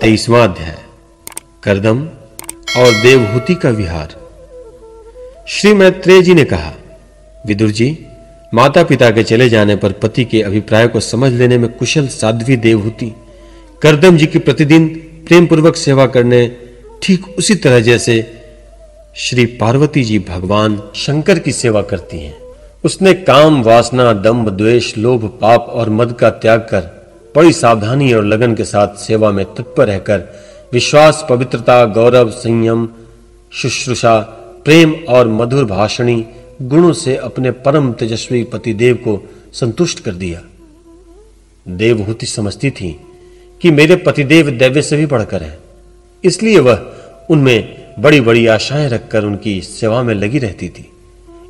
23वां अध्याय कर्दम और देवहूति का विहार। श्री मैत्रेय जी ने कहा, विदुर जी, माता पिता के चले जाने पर पति के अभिप्राय को समझ लेने में कुशल साध्वी देवहूति कर्दम जी की प्रतिदिन प्रेम पूर्वक सेवा करने ठीक उसी तरह जैसे श्री पार्वती जी भगवान शंकर की सेवा करती हैं। उसने काम, वासना, दंभ, द्वेष, लोभ, पाप और मद का त्याग कर बड़ी सावधानी और लगन के साथ सेवा में तत्पर रहकर विश्वास, पवित्रता, गौरव, संयम, शुश्रूषा, प्रेम और मधुर भाषणी गुणों से अपने परम तेजस्वी पतिदेव को संतुष्ट कर दिया। देवहूति समझती थी कि मेरे पतिदेव दैव्य से भी बढ़कर हैं, इसलिए वह उनमें बड़ी बड़ी आशाएं रखकर उनकी सेवा में लगी रहती थी।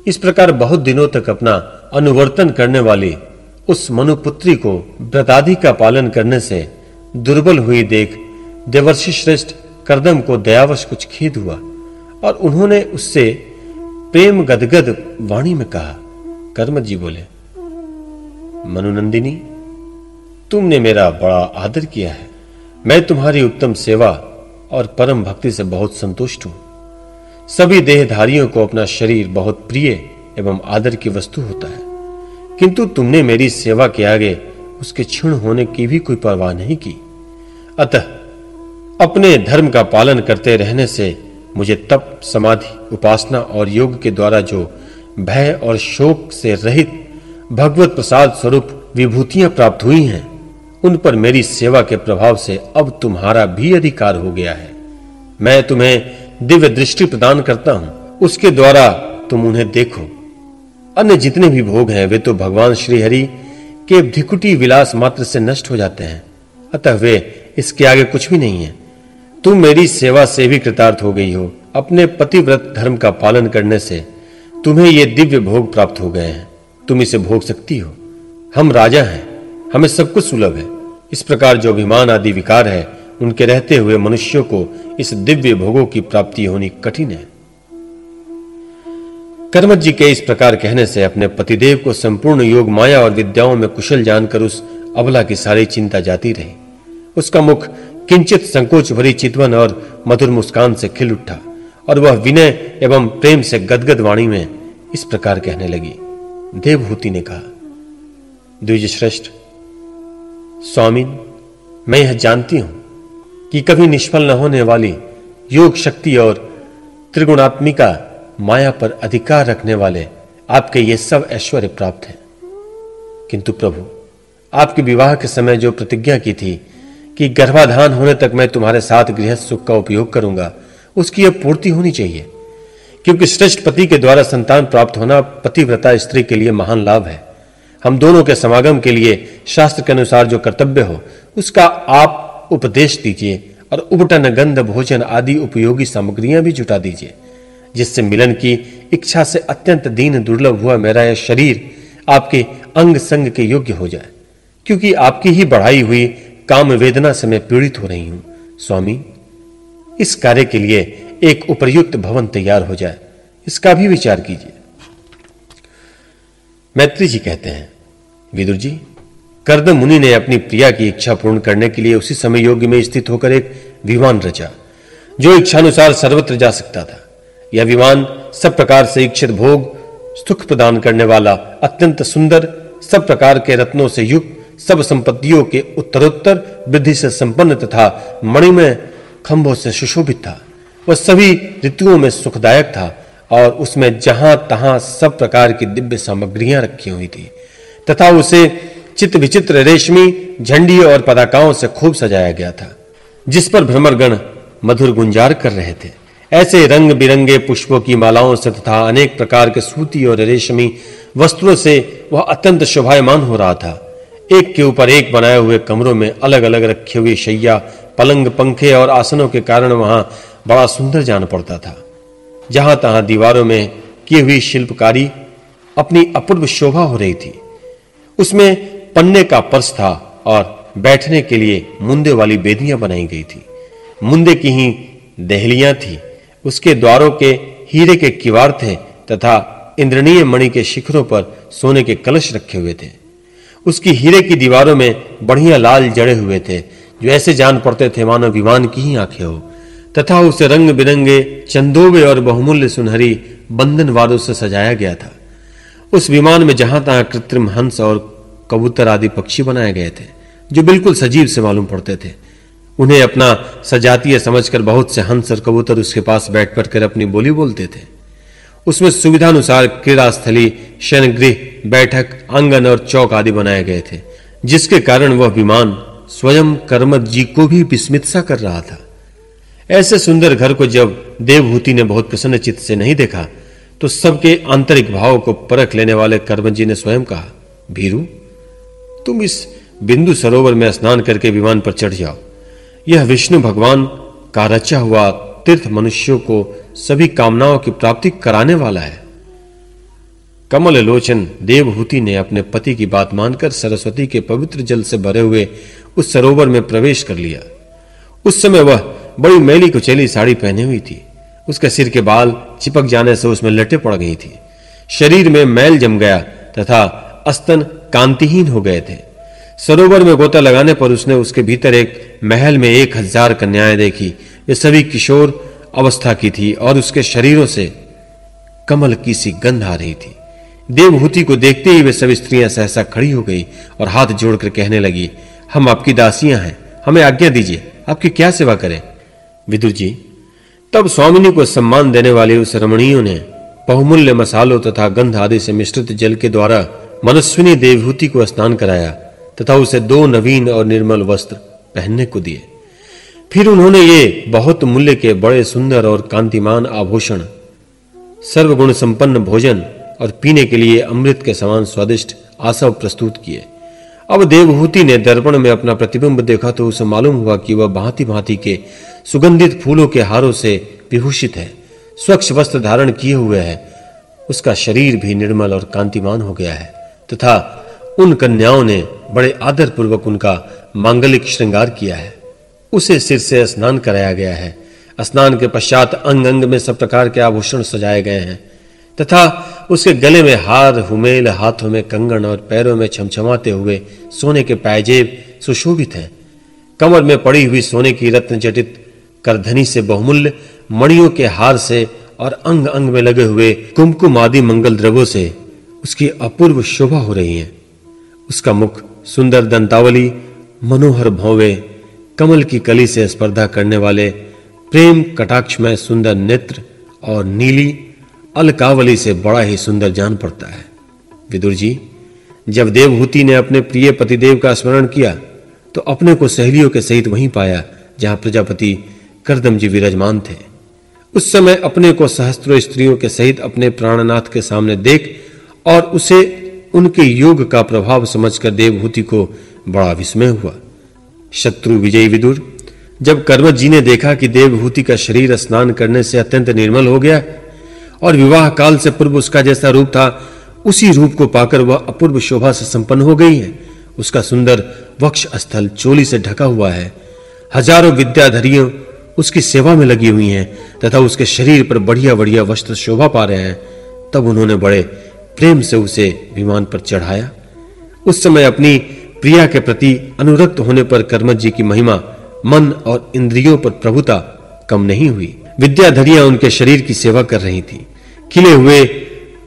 इस प्रकार बहुत दिनों तक अपना अनुवर्तन करने वाली उस मनुपुत्री को व्रतादि का पालन करने से दुर्बल हुई देख देवर्षि श्रेष्ठ कर्दम को दयावश कुछ खेद हुआ और उन्होंने उससे प्रेम गदगद वाणी में कहा। कर्मठ जी बोले, मनुनंदिनी, तुमने मेरा बड़ा आदर किया है। मैं तुम्हारी उत्तम सेवा और परम भक्ति से बहुत संतुष्ट हूं। सभी देहधारियों को अपना शरीर बहुत प्रिय एवं आदर की वस्तु होता है, किंतु तुमने मेरी सेवा के आगे उसके क्षीण होने की भी कोई परवाह नहीं की। अतः अपने धर्म का पालन करते रहने से मुझे तप, समाधि, उपासना और योग के द्वारा जो भय और शोक से रहित भगवत प्रसाद स्वरूप विभूतियां प्राप्त हुई हैं, उन पर मेरी सेवा के प्रभाव से अब तुम्हारा भी अधिकार हो गया है। मैं तुम्हें दिव्य दृष्टि प्रदान करता हूं, उसके द्वारा तुम उन्हें देखो। अन्य जितने भी भोग हैं वे तो भगवान श्री हरि के धिकुटी विलास मात्र से नष्ट हो जाते हैं, अतः वे इसके आगे कुछ भी नहीं है। तुम मेरी सेवा से भी कृतार्थ हो गई हो। अपने पतिव्रत धर्म का पालन करने से तुम्हें ये दिव्य भोग प्राप्त हो गए हैं, तुम इसे भोग सकती हो। हम राजा हैं, हमें सब कुछ सुलभ है। इस प्रकार जो अभिमान आदि विकार है, उनके रहते हुए मनुष्यों को इस दिव्य भोगों की प्राप्ति होनी कठिन है। कर्मठ जी के इस प्रकार कहने से अपने पतिदेव को संपूर्ण योग, माया और विद्याओं में कुशल जानकर उस अबला की सारी चिंता जाती रही। उसका मुख किंचित संकोच भरी चितवन और मधुर मुस्कान से खिल उठा और वह विनय एवं प्रेम से गदगद वाणी में इस प्रकार कहने लगी। देवहूति ने कहा, द्विजश्रेष्ठ स्वामिन, मैं यह जानती हूं कि कभी निष्फल न होने वाली योग शक्ति और त्रिगुणात्मिका माया पर अधिकार रखने वाले आपके ये सब ऐश्वर्य प्राप्त हैं, किंतु प्रभु, आपके विवाह के समय जो प्रतिज्ञा की थी कि गर्भाधान होने तक मैं तुम्हारे साथ गृहस्थ सुख का उपयोग करूंगा, उसकी अब पूर्ति होनी चाहिए, क्योंकि श्रेष्ठ पति के द्वारा संतान प्राप्त होना पतिव्रता स्त्री के लिए महान लाभ है। हम दोनों के समागम के लिए शास्त्र के अनुसार जो कर्तव्य हो उसका आप उपदेश दीजिए और उपटन, गंध, भोजन आदि उपयोगी सामग्रियां भी जुटा दीजिए, जिससे मिलन की इच्छा से अत्यंत दीन दुर्लभ हुआ मेरा यह शरीर आपके अंग संग के योग्य हो जाए, क्योंकि आपकी ही बढ़ाई हुई काम वेदना से मैं पीड़ित हो रही हूं। स्वामी, इस कार्य के लिए एक उपयुक्त भवन तैयार हो जाए, इसका भी विचार कीजिए। मैत्री जी कहते हैं, विदुर जी, कर्दम मुनि ने अपनी प्रिया की इच्छा पूर्ण करने के लिए उसी समय योग्य में स्थित होकर एक विमान रचा, जो इच्छानुसार सर्वत्र जा सकता था। यह विमान सब प्रकार से इच्छित भोग, सुख प्रदान करने वाला, अत्यंत सुंदर, सब प्रकार के रत्नों से युक्त, सब संपत्तियों के उत्तरोत्तर वृद्धि से संपन्न तथा मणिमय खंभों से सुशोभित था। वह सभी ऋतुओं में सुखदायक था और उसमें जहां तहां सब प्रकार की दिव्य सामग्रियां रखी हुई थी तथा उसे चित्र विचित्र रेशमी झंडी और पताकाओं से खूब सजाया गया था, जिस पर भ्रमरगण मधुर गुंजार कर रहे थे। ऐसे रंग बिरंगे पुष्पों की मालाओं से तथा अनेक प्रकार के सूती और रेशमी वस्त्रों से वह अत्यंत शोभायमान हो रहा था। एक के ऊपर एक बनाए हुए कमरों में अलग अलग रखे हुए शैया, पलंग, पंखे और आसनों के कारण वहां बड़ा सुंदर जान पड़ता था। जहां तहां दीवारों में की हुई शिल्पकारी अपनी अपूर्व शोभा हो रही थी। उसमें पन्ने का पर्स था और बैठने के लिए मुंदे वाली बेदियां बनाई गई थी। मुंदे की ही देहलियां थी। उसके द्वारों के हीरे के किवाड़ थे तथा इंद्रणीय मणि के शिखरों पर सोने के कलश रखे हुए थे। उसकी हीरे की दीवारों में बढ़िया लाल जड़े हुए थे, जो ऐसे जान पड़ते थे मानो विमान की ही आंखें हो, तथा उसे रंग बिरंगे चंदोबे और बहुमूल्य सुनहरी बंधनवारों से सजाया गया था। उस विमान में जहां तहां कृत्रिम हंस और कबूतर आदि पक्षी बनाए गए थे, जो बिल्कुल सजीव से मालूम पड़ते थे। उन्हें अपना सजातीय समझकर बहुत से हंस और कबूतर उसके पास बैठ कर अपनी बोली बोलते थे। उसमें सुविधानुसार क्रीड़ा स्थली, शयनगृह, बैठक, आंगन और चौक आदि बनाए गए थे, जिसके कारण वह विमान स्वयं कर्मठ जी को भी विस्मित सा कर रहा था। ऐसे सुंदर घर को जब देवहूति ने बहुत प्रसन्न चित्त से नहीं देखा, तो सबके आंतरिक भाव को परख लेने वाले कर्मठ जी ने स्वयं कहा, भीरू, तुम इस बिंदु सरोवर में स्नान करके विमान पर चढ़ जाओ। यह विष्णु भगवान का रचा हुआ तीर्थ मनुष्यों को सभी कामनाओं की प्राप्ति कराने वाला है। कमल लोचन देवहूति ने अपने पति की बात मानकर सरस्वती के पवित्र जल से भरे हुए उस सरोवर में प्रवेश कर लिया। उस समय वह बड़ी मैली कुचैली साड़ी पहने हुई थी। उसके सिर के बाल चिपक जाने से उसमें लटें पड़ गई थी। शरीर में मैल जम गया तथा स्तन कांतिहीन हो गए थे। सरोवर में गोता लगाने पर उसने उसके भीतर एक महल में 1000 कन्याएं देखी। वे सभी किशोर अवस्था की थी और उसके शरीरों से कमल की सी गंध आ रही थी। देवहूति को देखते ही वे सब स्त्रियां सहसा खड़ी हो गई और हाथ जोड़कर कहने लगी, हम आपकी दासियां हैं, हमें आज्ञा दीजिए, आपकी क्या सेवा करें। विदुर जी, तब स्वामिनी को सम्मान देने वाले उस रमणियों ने बहुमूल्य मसालों तथा गंध आदि से मिश्रित जल के द्वारा मनस्विनी देवहूति को स्नान कराया तथा उसे 2 नवीन और निर्मल वस्त्र पहनने को दिए। फिर उन्होंने ये बहुत मूल्य के बड़े सुंदर और कांतिमान आभूषण, सर्वगुण संपन्न भोजन और पीने के लिए अमृत के समान स्वादिष्ट आसव प्रस्तुत किए। अब देवहूति ने दर्पण में अपना प्रतिबिंब देखा तो उसे मालूम हुआ कि वह भांति-भांति के सुगंधित फूलों के हारों से विभूषित है, स्वच्छ वस्त्र धारण किए हुए है। उसका शरीर भी निर्मल और कांतिमान हो गया है तथा उन कन्याओं ने बड़े आदर पूर्वक उनका मांगलिक श्रृंगार किया है। उसे सिर से स्नान कराया गया है। स्नान के पश्चात अंग अंग में सब प्रकार के आभूषण सजाए गए हैं तथा उसके गले में हार, हुमेल, हाथों में कंगन और पैरों में छमछमाते हुए सोने के पायजेब सुशोभित हैं। कमर में पड़ी हुई सोने की रत्न जटित करधनी से बहुमूल्य मणियों के हार से और अंग अंग में लगे हुए कुमकुम आदि मंगल द्रव्यों से उसकी अपूर्व शोभा हो रही है। उसका मुख सुंदर दंतावली, मनोहर भौवे, कमल की कली से स्पर्धा करने वाले प्रेम कटाक्ष में सुंदर नेत्र और नीली अलकावली से बड़ा ही सुंदर जान पड़ता है। विदुर जी, जब देवहूति ने अपने प्रिय पतिदेव का स्मरण किया तो अपने को सहेलियों के सहित वहीं पाया जहां प्रजापति कर्दम जी विराजमान थे। उस समय अपने को सहस्त्रों स्त्रियों के सहित अपने प्राणनाथ के सामने देख और उसे उनके योग का प्रभाव समझकर देवहूति को बड़ा विस्मय हुआ। शत्रु विजयी विदुर, जब कर्मठ जी ने देखा कि देवहूति का शरीर स्नान करने से अत्यंत निर्मल हो गया और विवाह काल से पूर्व उसका जैसा रूप था उसी रूप को पाकर वह अपूर्व शोभा से संपन्न हो गई है। उसका सुंदर वक्ष स्थल चोली से ढका हुआ है। हजारों विद्याधरियों उसकी सेवा में लगी हुई हैं तथा उसके शरीर पर बढ़िया बढ़िया वस्त्र शोभा पा रहे हैं। तब उन्होंने बड़े प्रेम से उसे विमान पर चढ़ाया। उस समय अपनी प्रिया के प्रति अनुरक्त होने पर कर्मठ जी की महिमा मन और इंद्रियों पर प्रभुता कम नहीं हुई। विद्याधरियां उनके शरीर की सेवा कर रही थी। खिले हुए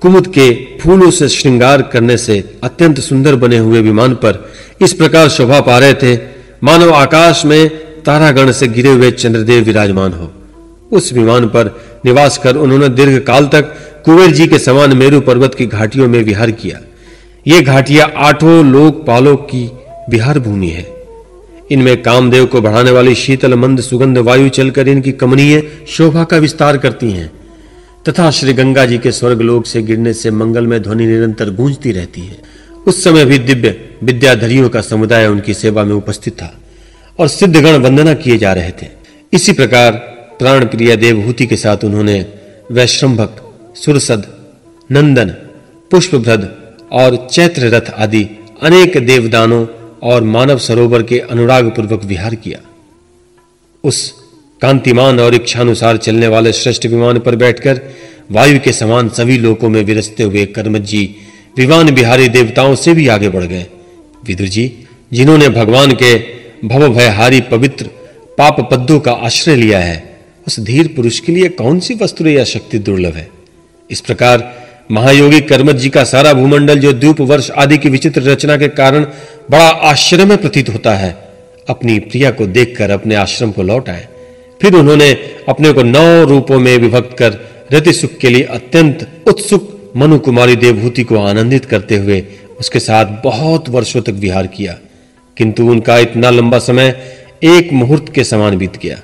कुमुद के फूलों से श्रृंगार करने से अत्यंत सुंदर बने हुए विमान पर इस प्रकार शोभा पा रहे थे मानो आकाश में तारागण से गिरे हुए चंद्रदेव विराजमान हो। उस विमान पर निवास कर उन्होंने दीर्घ काल तक कुबेर जी के समान मेरु पर्वत की घाटियों में विहार किया। ये घाटियां 8 लोकपालों की विहार भूमि है। इनमें कामदेव को बढ़ाने वाली शीतल मंद सुगंध वायु चलकर इनकी कमनीय शोभा का विस्तार करती हैं तथा श्री गंगा जी के स्वर्गलोक से गिरने से मंगलमय ध्वनि निरंतर गूंजती रहती है। उस समय भी दिव्य विद्याधरियों का समुदाय उनकी सेवा में उपस्थित था और सिद्धगण वंदना किए जा रहे थे। इसी प्रकार प्राण प्रिय देवहूति के साथ उन्होंने वैश्रंभक, सुरसद, नंदन, पुष्पभ्रद और चैत्र रथ आदि अनेक देवदानों और मानव सरोवर के अनुराग पूर्वक विहार किया। उस कांतिमान और इच्छानुसार चलने वाले श्रेष्ठ विमान पर बैठकर वायु के समान सभी लोकों में विरसते हुए कर्मठ जी विमान बिहारी देवताओं से भी आगे बढ़ गए। विदुर जी, जिन्होंने भगवान के भव भयहारी पवित्र पाप पद्दों का आश्रय लिया है, उस धीर पुरुष के लिए कौन सी वस्त्र या शक्ति दुर्लभ है। इस प्रकार महायोगी कर्मठ जी का सारा भूमंडल, जो द्वीप वर्ष आदि की विचित्र रचना के कारण बड़ा आश्चर्य में प्रतीत होता है, अपनी प्रिया को देखकर अपने आश्रम को लौट आए। फिर उन्होंने अपने को 9 रूपों में विभक्त कर रति सुख के लिए अत्यंत उत्सुक मनु कुमारी देवहूति को आनंदित करते हुए उसके साथ बहुत वर्षों तक विहार किया, किंतु उनका इतना लंबा समय एक मुहूर्त के समान बीत गया।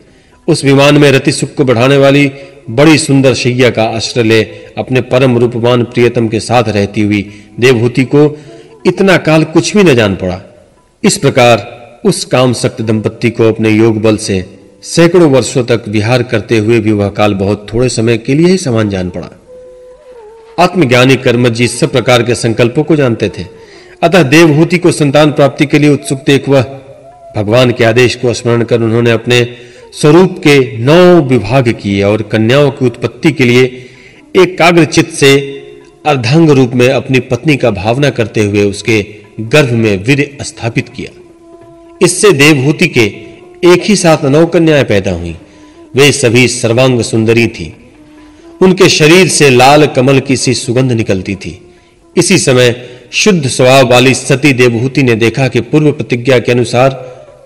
उस विमान में रति सुख को बढ़ाने वाली बड़ी सुंदर शैया का आश्रय ले अपने परम रूपवान प्रियतम के साथ रहती हुई देवहूति को इतना काल कुछ भी न जान पड़ा। इस प्रकार उस कामसक्त दंपत्ति को अपने योग बल से सैकड़ों वर्षों तक विहार करते हुए भी वह काल बहुत थोड़े समय के लिए ही समान जान पड़ा। आत्मज्ञानी कर्मठ जी सब प्रकार के संकल्पों को जानते थे, अतः देवहूति को संतान प्राप्ति के लिए उत्सुक देख वह भगवान के आदेश को स्मरण कर उन्होंने अपने स्वरूप के 9 विभाग किए और कन्याओं की उत्पत्ति के लिए एकाग्रचित्त से अर्धांग रूप में अपनी पत्नी का भावना करते हुए उसके गर्भ में वीर्य स्थापित किया। इससे देवहूति के एक ही साथ 9 कन्याएं पैदा हुईं। वे सभी सर्वांग सुंदरी थीं। उनके शरीर से लाल कमल की सी सुगंध निकलती थी। इसी समय शुद्ध स्वभाव वाली सती देवहूति ने देखा कि पूर्व प्रतिज्ञा के अनुसार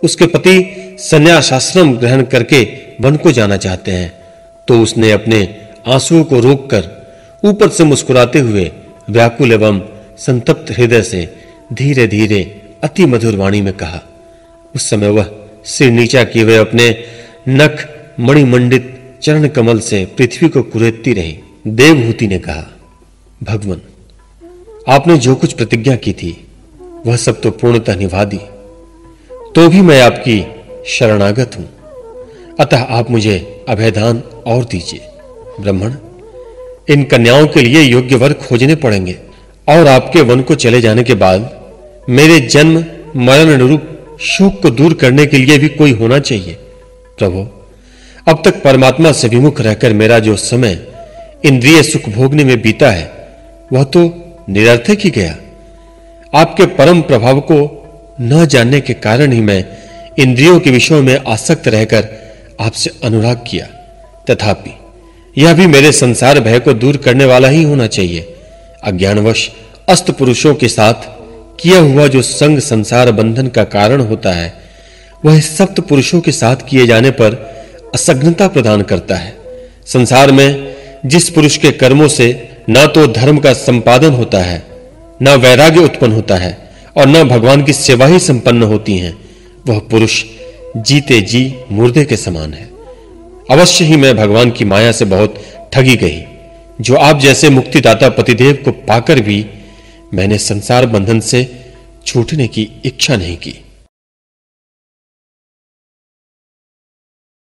उसके पति संन्यास आश्रम ग्रहण करके वन को जाना चाहते हैं, तो उसने अपने आंसुओं को रोककर ऊपर से मुस्कुराते हुए व्याकुल एवं संतप्त हृदय से धीरे धीरे अति मधुर वाणी में कहा। उस समय वह सिर नीचा किए हुए अपने नख मणिमंडित चरण कमल से पृथ्वी को कुरेदती रही। देवहूति ने कहा, भगवान, आपने जो कुछ प्रतिज्ञा की थी वह सब तो पूर्णतः निभा दी, तो भी मैं आपकी शरणागत हूं, अतः आप मुझे अभयदान और दीजिए। ब्राह्मण, इन कन्याओं के लिए योग्य वर खोजने पड़ेंगे और आपके वन को चले जाने के बाद मेरे जन्म मरण रूप शोक को दूर करने के लिए भी कोई होना चाहिए। प्रभु, अब तक परमात्मा से विमुख रहकर मेरा जो समय इंद्रिय सुख भोगने में बीता है वह तो निरर्थक ही गया। आपके परम प्रभाव को न जानने के कारण ही मैं इंद्रियों के विषयों में आसक्त रहकर आपसे अनुराग किया, तथापि यह भी मेरे संसार भय को दूर करने वाला ही होना चाहिए। अज्ञानवश अस्त पुरुषों के साथ किया हुआ जो संग संसार बंधन का कारण होता है, वह सप्त पुरुषों के साथ किए जाने पर असघनता प्रदान करता है। संसार में जिस पुरुष के कर्मों से न तो धर्म का संपादन होता है, न वैराग्य उत्पन्न होता है और न भगवान की सेवा ही संपन्न होती है, वह पुरुष जीते जी मुर्दे के समान है। अवश्य ही मैं भगवान की माया से बहुत ठगी गई, जो आप जैसे मुक्तिदाता पतिदेव को पाकर भी मैंने संसार बंधन से छूटने की इच्छा नहीं की।